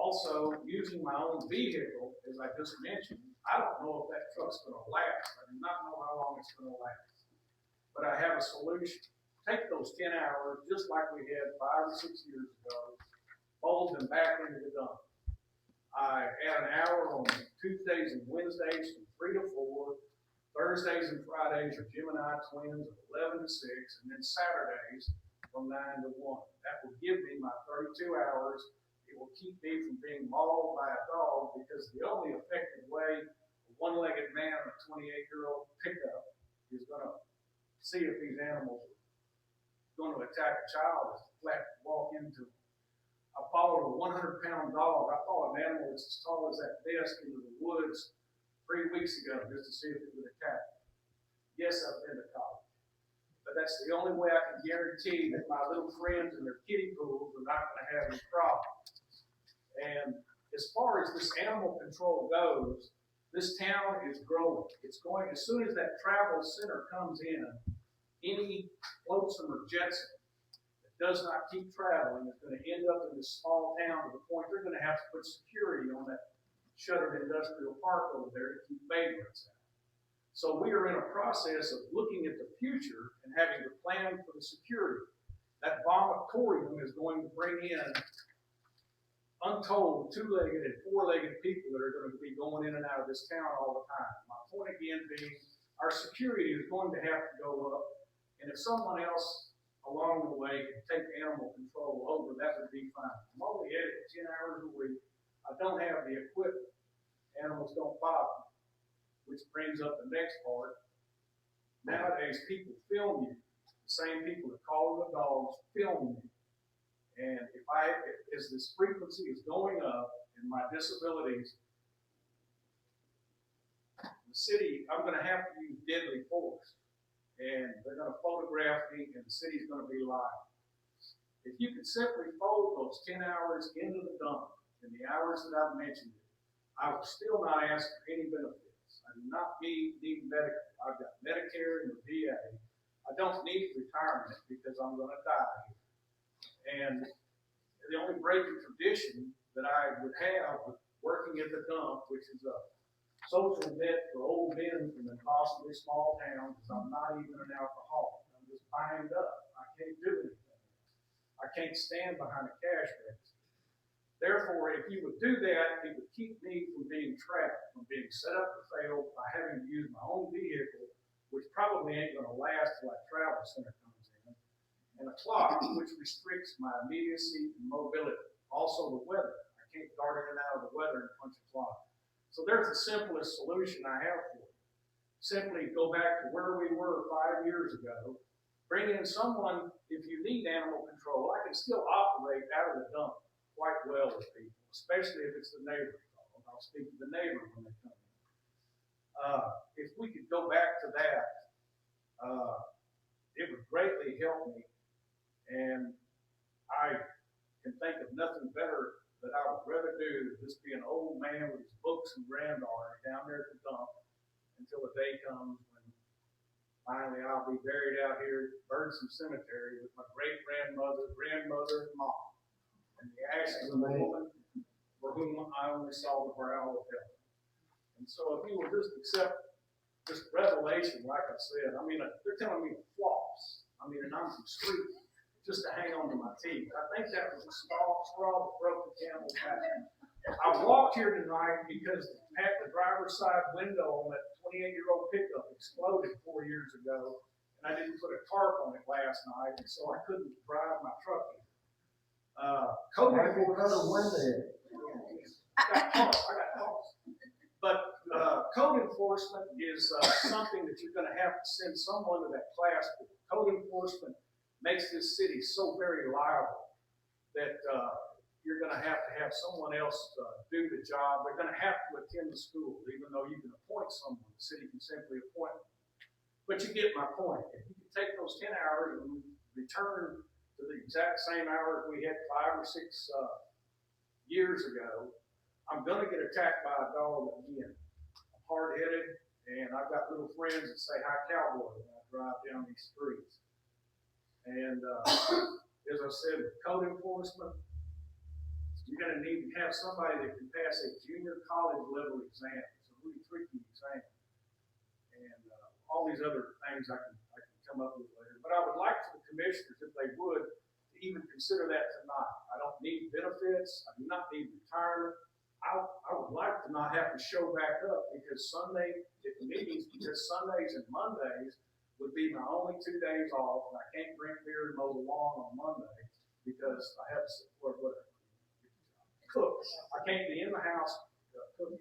Also, using my own vehicle, as I just mentioned, I don't know if that truck's going to last. I do not know how long it's going to last. But I have a solution. Take those 10 hours, just like we had 5 or 6 years ago, fold them back into the dump. I add an hour on Tuesdays and Wednesdays from 3 to 4. Thursdays and Fridays are Gemini twins of 11 to 6, and then Saturdays from 9 to 1. That will give me my 32 hours. It will keep me from being mauled by a dog, because the only effective way a one-legged man in a 28-year-old pickup is going to see if these animals are going to attack a child is to flat walk into them. I followed a 100-pound dog. I followed an animal that's as tall as that desk into the woods 3 weeks ago just to see if it would attack me. Yes, I've been to college. But that's the only way I can guarantee that my little friends and their kiddie pools are not going to have any problems. And as far as this animal control goes, this town is growing. It's going, as soon as that travel center comes in, any flotsam or jetsam that does not keep traveling is going to end up in this small town to the point they're going to have to put security on that shuttered industrial park over there to keep vagrants out. So we are in a process of looking at the future and having to plan for the security. That vomitorium is going to bring in untold two-legged and four-legged people that are going to be going in and out of this town all the time. My point again being, our security is going to have to go up, and if someone else along the way can take animal control over, that would be fine. I'm only at it 10 hours a week. I don't have the equipment. Animals don't bother me, which brings up the next part. Nowadays, people film you. The same people that call the dogs film me. And as this frequency is going up and my disabilities, the city, I'm going to have to use deadly force. And they're going to photograph me, and the city's going to be live. If you could simply fold those 10 hours into the dump in the hours that I've mentioned, I will still not ask for any benefits. I do not need medical. I've got Medicare and the VA. I don't need retirement because I'm going to die here. And the only breaking tradition that I would have with working at the dump, which is a social debt for old men from impossibly small towns, because I'm not even an alcoholic. I'm just binded up. I can't do anything. I can't stand behind a cash register. Therefore, if you would do that, it would keep me from being trapped, from being set up to fail by having to use my own vehicle, which probably ain't going to last till that travel center comes in, and a clock, which restricts my immediacy and mobility. Also the weather. I can't dart in and out of the weather and punch a clock. So there's the simplest solution I have for you. Simply go back to where we were 5 years ago. Bring in someone, if you need animal control, I can still operate out of the dump quite well with people, especially if it's the neighbor's dog. I'll speak to the neighbor when they come in. If we could go back to that, it would greatly help me. And I can think of nothing better that I would rather do than just be an old man with his books and granddaughter down there at the dump until the day comes when finally I'll be buried out here at Birdsome Cemetery with my great-grandmother, grandmother, and mom, and the ashes of the woman for whom I only saw the brow of heaven. And so if you will just accept this revelation, like I said, I mean, they're telling me to floss. I mean, and I'm from Streetman, just to hang on to my teeth. I think that was a straw that broke the camel's back. I walked here tonight because the driver's side window on that 28-year-old pickup exploded 4 years ago, and I didn't put a tarp on it last night, and so I couldn't drive my truck in. Code enforcement. I got tarps. But code enforcement is something that you're going to have to send someone to that class for. Code enforcement makes this city so very liable that you're going to have someone else do the job. They're going to have to attend the school, even though you can appoint someone. The city can simply appoint them. But you get my point. If you can take those 10 hours and return to the exact same hours we had 5 or 6 years ago, I'm going to get attacked by a dog again. I'm hard-headed, and I've got little friends that say, "Hi, cowboy," when I drive down these streets. And as I said, code enforcement, it's you're gonna need to have somebody that can pass a junior college level exam. It's a really tricky exam. And, all these other things I can come up with later. But I would like for the commissioners, if they would, to even consider that tonight. I don't need benefits. I do not need retirement. I would like to not have to show back up because Sunday at the meetings, because Sundays and Mondays would be my only 2 days off, and I can't drink beer and mow the lawn on Monday because I have to whatever. Cook. I can't be in the house cooking.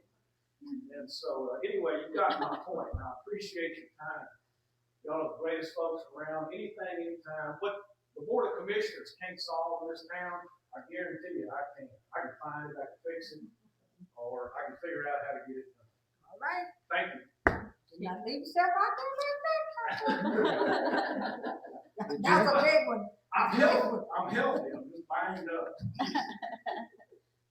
And so, anyway, you got my point. I appreciate your time. Y'all are the greatest folks around. Anything, anytime. What the Board of Commissioners can't solve in this town, I guarantee you I can. I can find it, I can fix it, or I can figure out how to get it done. All right. Thank you. Now leave yourself out there like that. That's a big one. I'm healthy. I'm just binding up.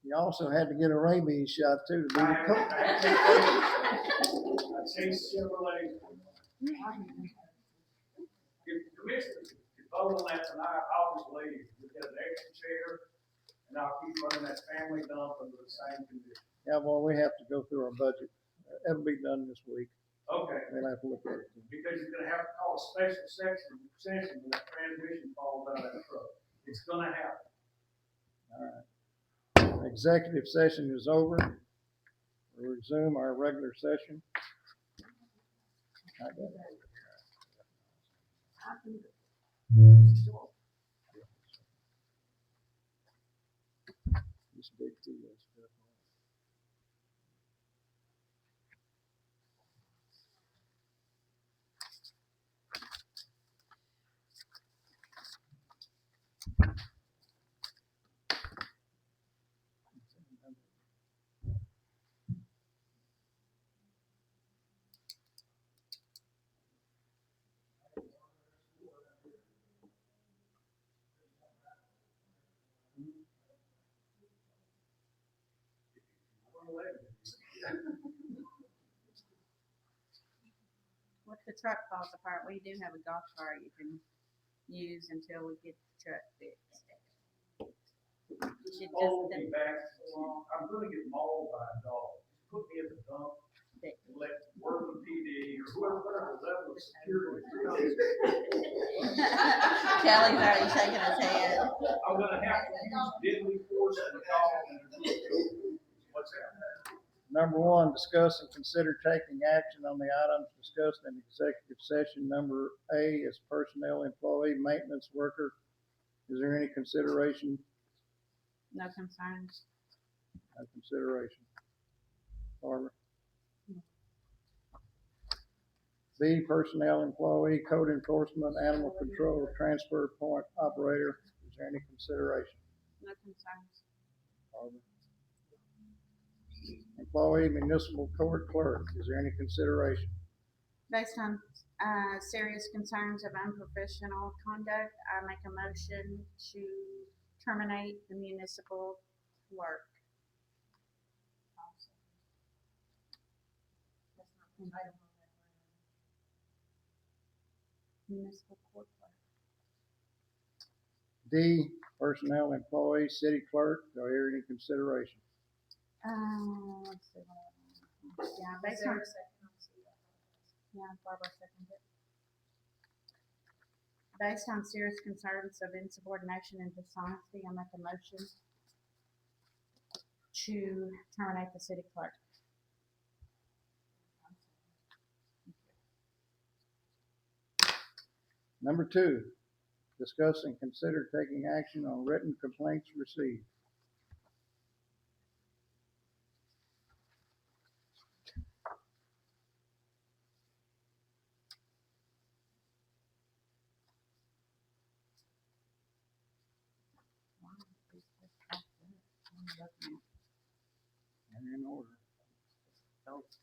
You also had to get a rabies shot too to be the coach. I chased Chevrolet. If the commissioners could vote on that tonight, I'll just leave. We'll get an extra chair, and I'll keep running that family dump under the same condition. Yeah, well, we have to go through our budget. It'll be done this week. Okay. We'll have to look at it. Because you're gonna have to call a special session when that transmission falls out of that truck. It's gonna happen. All right. Executive session is over. We'll resume our regular session. I got it. Just dig through that stuff. If the truck falls apart, we do have a golf cart you can use until we get the truck fixed. It Hold just me back. I'm gonna get mauled by a dog. Put me in the dump and let working PD or whoever, whatever level of security. Kelly's already shaking his head. I'm gonna have to use deadly force in the dog. What's that? Number one, discuss and consider taking action on the items discussed in executive session. Number A is personnel employee maintenance worker. Is there any consideration? No concerns. No consideration. Barbara? B, personnel employee, code enforcement, animal control, transfer point operator. Is there any consideration? No concerns. Barbara? Employee municipal court clerk. Is there any consideration? Based on serious concerns of unprofessional conduct, I make a motion to terminate the municipal clerk. Municipal court clerk. D, personnel employee, city clerk. Do I hear any consideration? Let's see. Yeah, based on. Yeah, Barbara seconded it. Based on serious concerns of insubordination and dishonesty, I make a motion to terminate the city clerk. Number two, discuss and consider taking action on written complaints received. They're in order. Okay.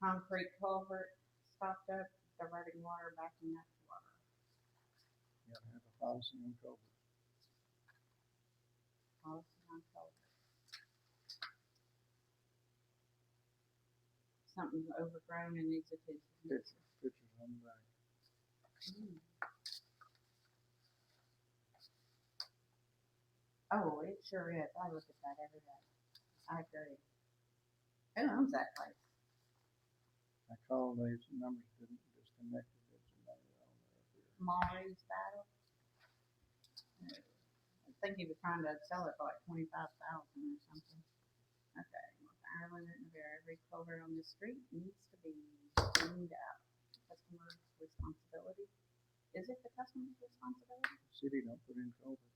Concrete culvert stopped up, diverting water back in that water. You gotta have a policy on culvert. Policy on culvert. Something's overgrown and needs attention. Pictures on the back. Oh, it sure is. I look at that every day. I agree. Who owns that place? I called, these numbers didn't disconnect. There's a number on there. Maury's Battle. I think he was trying to sell it for like 25,000 or something. Okay, Ireland and every culvert on the street needs to be cleaned out. Customer responsibility. Is it the customer's responsibility? City don't put in culverts.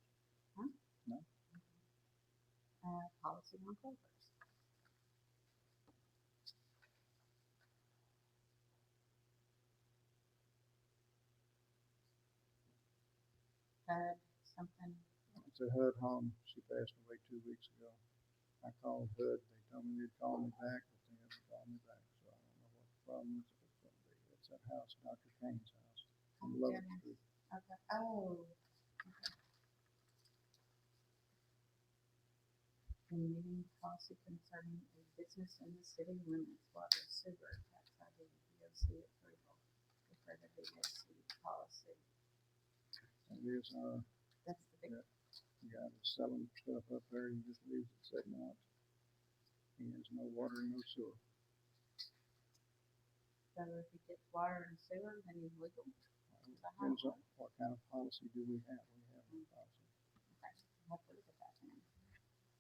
Policy on culverts. Something. It's a HUD home. She passed away 2 weeks ago. I called HUD. They told me they'd call me back, but they haven't called me back. So I don't know what the problem is. If it's going to be. It's that house, Dr. Kane's house on Oh, Love goodness. Street. Okay. Oh. Okay. The meeting policy concerning a business in the city limits, water, sewer, tax ID, DOC approval. Refer to DOC policy. And there's That's the big. the guy that's selling stuff up there. He just leaves it sitting out. He has no water and no sewer. So if he gets water and sewer, then he's legal. Depends on what kind of policy do we have. We have no policy. Okay, I'll have to look at that then.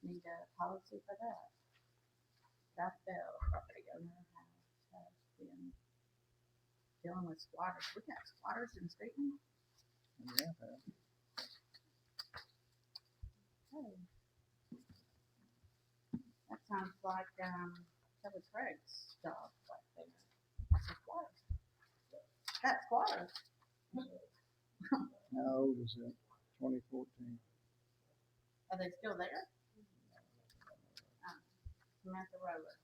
Need a policy for that. South Bell property owner has been dealing with squatters. We got squatters in Streetman. And we have had. Oh. That sounds like, that was Craig's job right there. That's a squatter. That's squatter. How old is it? 2014. Are they still there? Samantha Roller.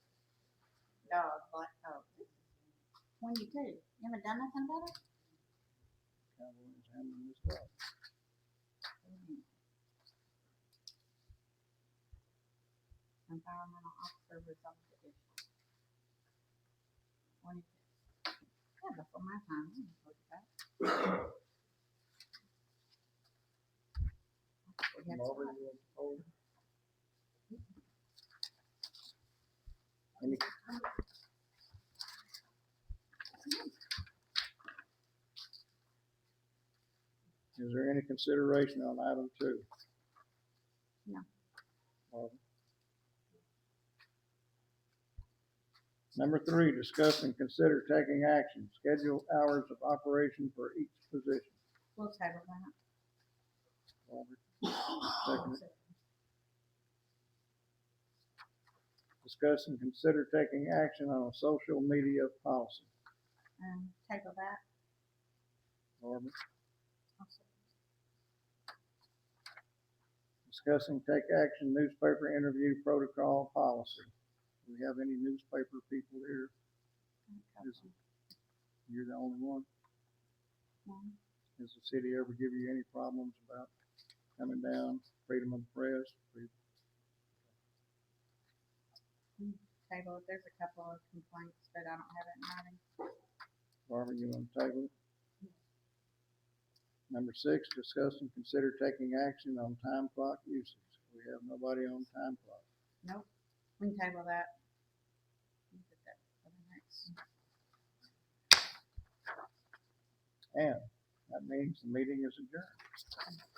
Dog, black dog. 22. You haven't done nothing about it? Cowboy is handling this dog. Environmental officer resolved the issue. 22. Yeah, before my time. I didn't look at that. We had Marvin, some- you want the folder? Any, is there any consideration on item 2? No. Marvin? Number 3, discuss and consider taking action, schedule hours of operation for each position. We'll table that. Robert, second. Discuss and consider taking action on a social media policy. Table that. Robert, Also. discuss and take action, newspaper interview protocol policy. Do we have any newspaper people here? Is it- You're the only one? One. Has the city ever give you any problems about coming down, freedom of the press? Table it. There's a couple of complaints, but I don't have it in writing. Barbara, you want to table it? Number 6, discuss and consider taking action on time clock usage. We have nobody on time clock. Nope. We can table that. We'll put that for the next. And that means the meeting is adjourned.